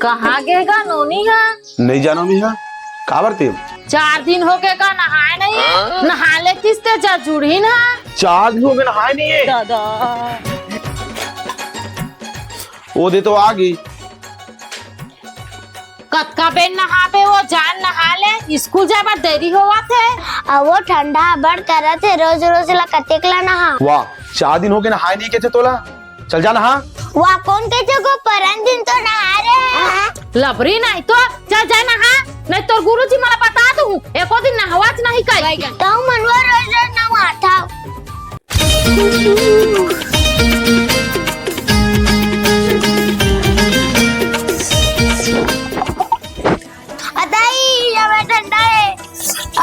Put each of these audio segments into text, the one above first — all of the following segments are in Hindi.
कहाँ गेगा नोनी है? नहीं जानो मिया का बरते 4 दिन हो गए का नहाए नहीं नहा ले किसते जा जुड़ी ना 4 दिन हो गए नहाए नहीं है दादा वो दे तो आ गई कतका बेन नहाबे वो जान नहा ले स्कूल जाबा देरी होवा थे वो ठंडा बड़ करा थे रोज रोज ला कतेकला नहा वाह 4 दिन हो गए नहाए नहीं कैसे तोला चल जा नहा वहाँ कौन के को परन दिन तो नहा रहे लबरी नहीं तो चल जा नहा नहीं तो गुरुजी मला बता दूं एको दिन नहवाच नहीं कई तो मनवा रोज रोज नहा था अदाई जब ठंडा है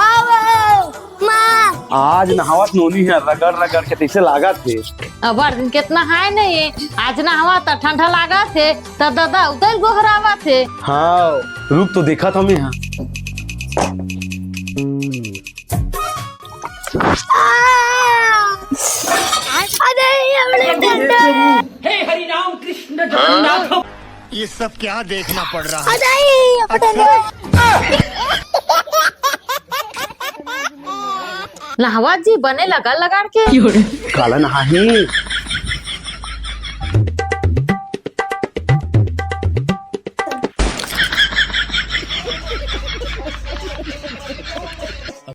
आओ माँ आज नहावत नोनी है रगड़ रगड़ के कैसे लागा थे अब दिन कितना है नहीं आज नहवा तो ठंडा लागा थे तो दादा उधर गोहरावा थे हाँ रुक तो देखा था मैं यहाँ हे हरि राम कृष्ण जगन्नाथ ये सब क्या देखना पड़ रहा है नहवा जी बने लगा लगा के काला नहा ही